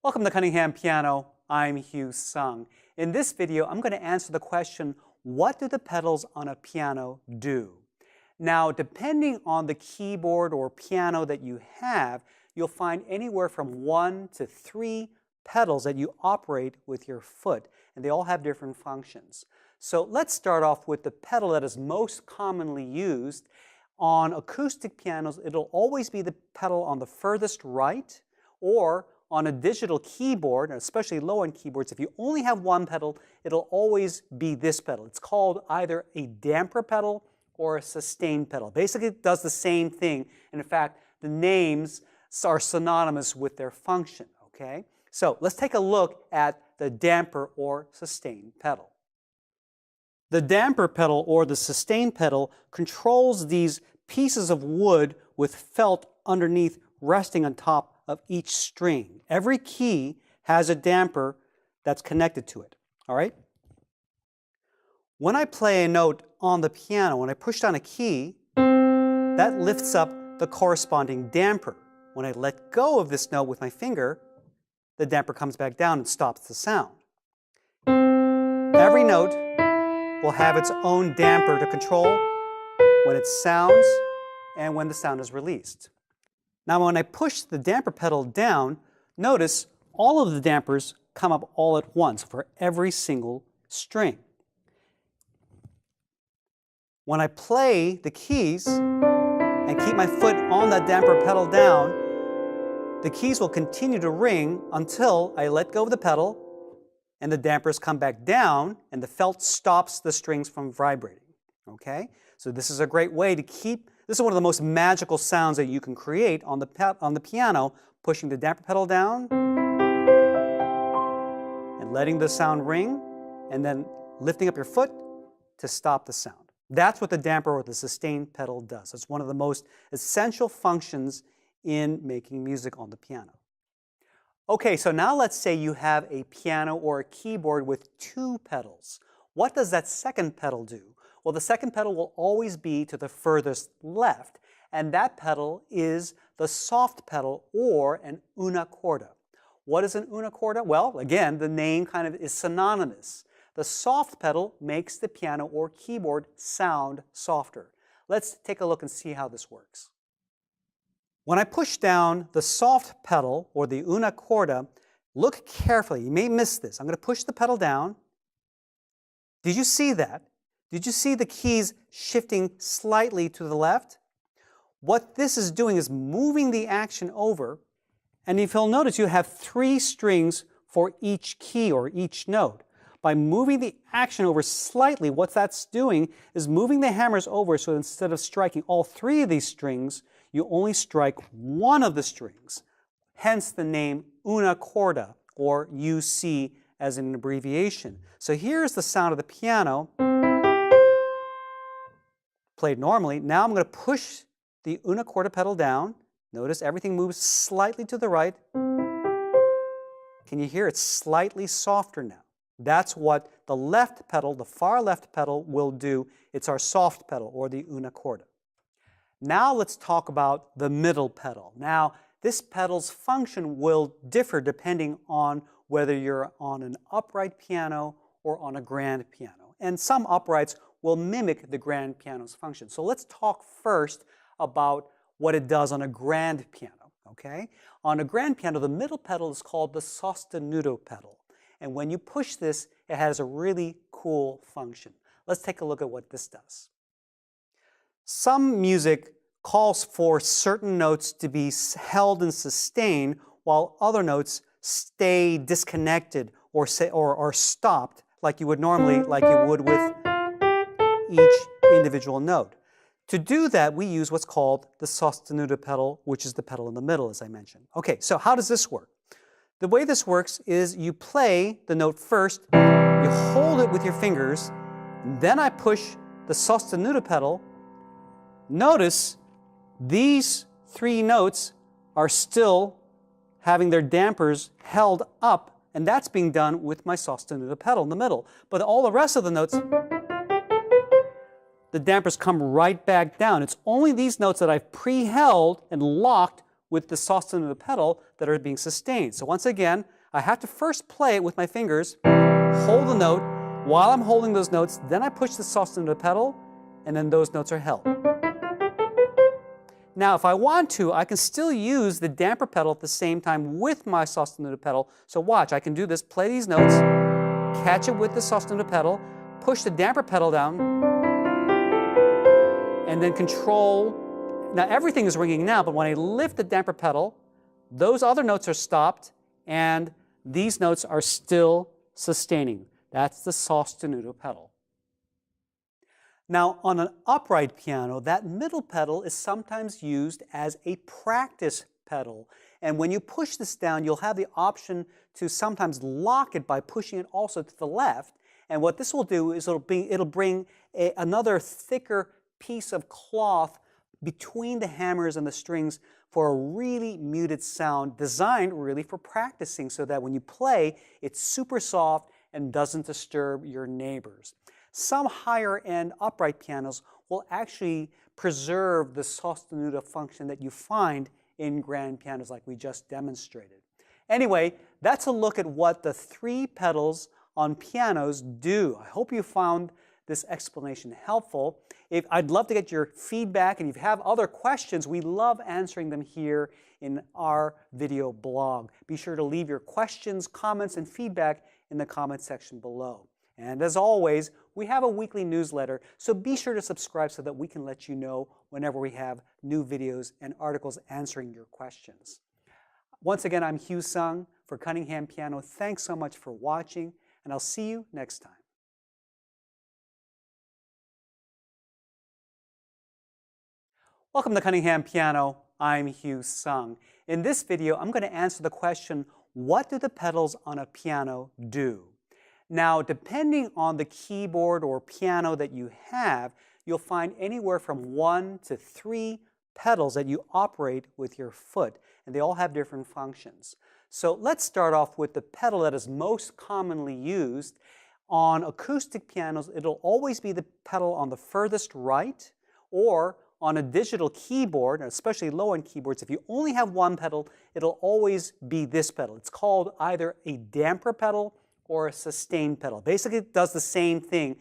Welcome to Cunningham Piano. I'm Hugh Sung. In this video, I'm going to answer the question, what do the pedals on a piano do? Now, depending on the keyboard or piano that you have, you'll find anywhere from 1 to 3 pedals that you operate with your foot, and they all have different functions. So let's start off with the pedal that is most commonly used. On acoustic pianos, it'll always be the pedal on the furthest right, or on a digital keyboard, especially low-end keyboards, if you only have one pedal, it'll always be this pedal. It's called either a damper pedal or a sustain pedal. Basically, it does the same thing. And in fact, the names are synonymous with their function, okay? So let's take a look at the damper or sustain pedal. The damper pedal or the sustain pedal controls these pieces of wood with felt underneath resting on top of each string. Every key has a damper that's connected to it, all right? When I play a note on the piano, when I push down a key, that lifts up the corresponding damper. When I let go of this note with my finger, the damper comes back down and stops the sound. Every note will have its own damper to control when it sounds and when the sound is released. Now, when I push the damper pedal down, notice all of the dampers come up all at once for every single string. When I play the keys and keep my foot on that damper pedal down, the keys will continue to ring until I let go of the pedal and the dampers come back down and the felt stops the strings from vibrating. Okay? So this is a great way to keep. This is one of the most magical sounds that you can create on the piano, pushing the damper pedal down and letting the sound ring, and then lifting up your foot to stop the sound. That's what the damper or the sustain pedal does. It's one of the most essential functions in making music on the piano. Okay, so now let's say you have a piano or a keyboard with 2 pedals. What does that second pedal do? Well, the second pedal will always be to the furthest left, and that pedal is the soft pedal or an una corda. What is an una corda? Well, again, the name kind of is synonymous. The soft pedal makes the piano or keyboard sound softer. Let's take a look and see how this works. When I push down the soft pedal or the una corda, look carefully. You may miss this. I'm going to push the pedal down. Did you see that? Did you see the keys shifting slightly to the left? What this is doing is moving the action over, and if you'll notice, you have 3 strings for each key or each note. By moving the action over slightly, what that's doing is moving the hammers over, so instead of striking all 3 of these strings, you only strike one of the strings. Hence the name una corda, or UC as an abbreviation. So here's the sound of the piano played normally. Now I'm going to push the una corda pedal down. Notice everything moves slightly to the right. Can you hear it's slightly softer now? That's what the left pedal, the far left pedal, will do. It's our soft pedal, or the una corda. Now let's talk about the middle pedal. Now, this pedal's function will differ depending on whether you're on an upright piano or on a grand piano. And some uprights will mimic the grand piano's function. So let's talk first about what it does on a grand piano, okay? On a grand piano, the middle pedal is called the sostenuto pedal. And when you push this, it has a really cool function. Let's take a look at what this does. Some music calls for certain notes to be held in sustain while other notes stay disconnected or are stopped like you would normally, like you would with each individual note. To do that, we use what's called the sostenuto pedal, which is the pedal in the middle, as I mentioned. Okay, so how does this work? The way this works is you play the note first, you hold it with your fingers, then I push the sostenuto pedal. Notice these 3 notes are still having their dampers held up, and that's being done with my sostenuto pedal in the middle. But all the rest of the notes, the dampers come right back down. It's only these notes that I've pre-held and locked with the sostenuto pedal that are being sustained. So once again, I have to first play it with my fingers, hold the note. While I'm holding those notes, then I push the sostenuto pedal, and then those notes are held. Now, if I want to, I can still use the damper pedal at the same time with my sostenuto pedal. So watch, I can do this, play these notes, catch it with the sostenuto pedal, push the damper pedal down, and then control. Now, everything is ringing now, but when I lift the damper pedal, those other notes are stopped, and these notes are still sustaining. That's the sostenuto pedal. Now, on an upright piano, that middle pedal is sometimes used as a practice pedal. And when you push this down, you'll have the option to sometimes lock it by pushing it also to the left. And what this will do is it'll bring another thicker piece of cloth between the hammers and the strings for a really muted sound designed really for practicing so that when you play, it's super soft and doesn't disturb your neighbors. Some higher-end upright pianos will actually preserve the sostenuto function that you find in grand pianos like we just demonstrated. Anyway, that's a look at what the 3 pedals on pianos do. I hope you found this explanation helpful. I'd love to get your feedback, and if you have other questions, we love answering them here in our video blog. Be sure to leave your questions, comments, and feedback in the comment section below. And as always, we have a weekly newsletter, so be sure to subscribe so that we can let you know whenever we have new videos and articles answering your questions. Once again, I'm Hugh Sung for Cunningham Piano. Thanks so much for watching, and I'll see you next time. Welcome to Cunningham Piano. I'm Hugh Sung. In this video, I'm going to answer the question, what do the pedals on a piano do? Now, depending on the keyboard or piano that you have, you'll find anywhere from 1 to 3 pedals that you operate with your foot, and they all have different functions. So let's start off with the pedal that is most commonly used. On acoustic pianos, it'll always be the pedal on the furthest right, or on a digital keyboard, especially low-end keyboards, if you only have one pedal, it'll always be this pedal. It's called either a damper pedal or a sustain pedal. Basically, it does the same thing.